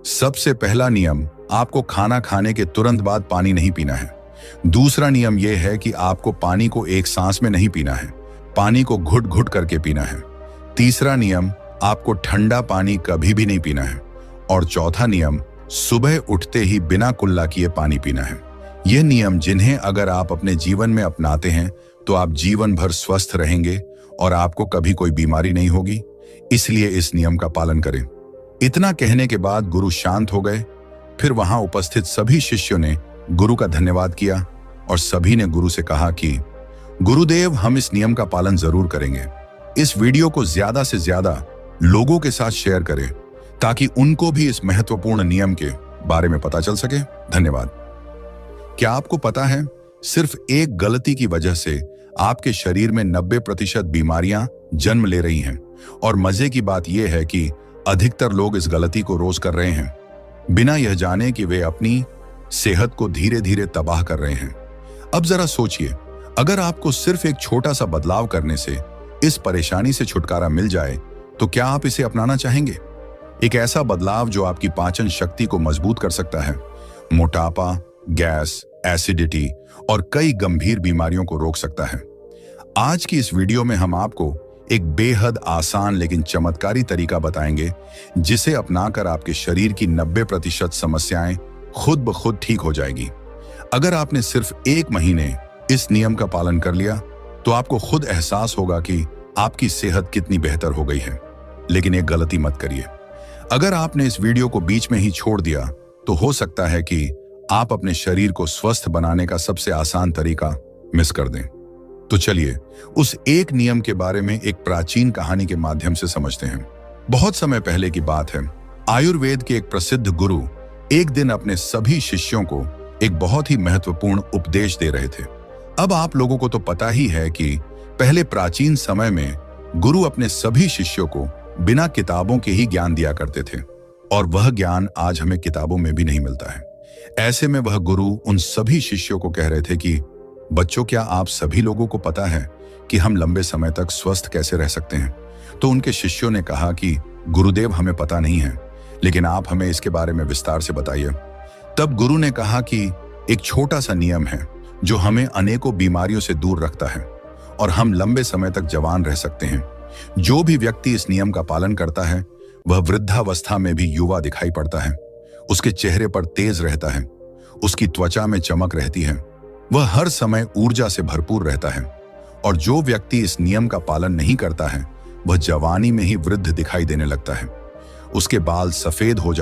सबसे पहला नियम, आपको खाना खाने के तुरंत बाद पानी नहीं पीना है। दूसरा नियम यह है कि आपको पानी को एक सांस में नहीं पीना है, पानी को घुट घुट करके पीना है। तीसरा नियम, आपको ठंडा पानी कभी भी नहीं पीना है। और चौथा नियम, सुबह उठते ही बिना कुल्ला किए पानी पीना है। ये नियम जिन्हें अगर आप अपने जीवन में अपनाते हैं तो आप जीवन भर स्वस्थ रहेंगे और आपको कभी कोई बीमारी नहीं होगी। इसलिए इस नियम का पालन करें। इतना कहने के बाद गुरु शांत हो गए। फिर वहां उपस्थित सभी शिष्यों ने गुरु का धन्यवाद किया और सभी ने गुरु से कहा कि गुरुदेव, हम इस नियम का पालन जरूर करेंगे। इस वीडियो को ज्यादा से ज्यादा लोगों के साथ शेयर करें ताकि उनको भी इस महत्वपूर्ण नियम के बारे में पता चल सके। धन्यवाद। क्या आपको पता है, सिर्फ एक गलती की वजह से आपके शरीर में 90% बीमारियां जन्म ले रही हैं। और मजे की बात यह है कि अधिकतर लोग इस गलती को रोज कर रहे हैं, बिना यह जाने कि वे अपनी सेहत को धीरे धीरे तबाह कर रहे हैं। अब जरा सोचिए, अगर आपको सिर्फ एक छोटा सा बदलाव करने से इस परेशानी से छुटकारा मिल जाए तो क्या आप इसे अपनाना चाहेंगे? एक ऐसा बदलाव जो आपकी पाचन शक्ति को मजबूत कर सकता है, मोटापा, गैस, एसिडिटी और कई गंभीर बीमारियों को रोक सकता है। आज की इस वीडियो में हम आपको एक बेहद आसान लेकिन चमत्कारी तरीका बताएंगे जिसे अपनाकर आपके शरीर की 90% समस्याएं खुद ब खुद ठीक हो जाएगी। अगर आपने सिर्फ 1 महीने इस नियम का पालन कर लिया तो आपको खुद एहसास होगा कि आपकी सेहत कितनी बेहतर हो गई है। लेकिन एक गलती मत करिए, अगर आपने इस वीडियो को बीच में ही छोड़ दिया तो हो सकता है कि आप अपने शरीर को स्वस्थ बनाने का सबसे आसान तरीका मिस कर दें। तो चलिए उस एक नियम के बारे में एक प्राचीन कहानी के माध्यम से समझते हैं। बहुत समय पहले की बात है, आयुर्वेद के एक प्रसिद्ध गुरु एक दिन अपने सभी शिष्यों को एक बहुत ही महत्वपूर्ण उपदेश दे रहे थे। अब आप लोगों को तो पता ही है कि पहले प्राचीन समय में गुरु अपने सभी शिष्यों को बिना किताबों के ही ज्ञान दिया करते थे और वह ज्ञान आज हमें किताबों में भी नहीं मिलता है। ऐसे में वह गुरु उन सभी शिष्यों को कह रहे थे कि बच्चों, क्या आप सभी लोगों को पता है कि हम लंबे समय तक स्वस्थ कैसे रह सकते हैं? तो उनके शिष्यों ने कहा कि गुरुदेव, हमें पता नहीं है, लेकिन आप हमें इसके बारे में विस्तार से बताइए। तब गुरु ने कहा कि एक छोटा सा नियम है जो हमें अनेकों बीमारियों से दूर रखता है और हम लंबे समय तक जवान रह सकते हैं। जो भी व्यक्ति इस नियम का पालन करता है वह वृद्धावस्था में भी युवा दिखाई पड़ता है, उसके चेहरे पर तेज रहता है, उसकी त्वचा में चमक रहती है, वह हर समय ऊर्जा से भरपूर रहता है। और जो व्यक्ति इस नियम का पालन नहीं करता है वह जवानी में ही वृद्ध दिखाई देने लगता है, उसके बाल सफेद हो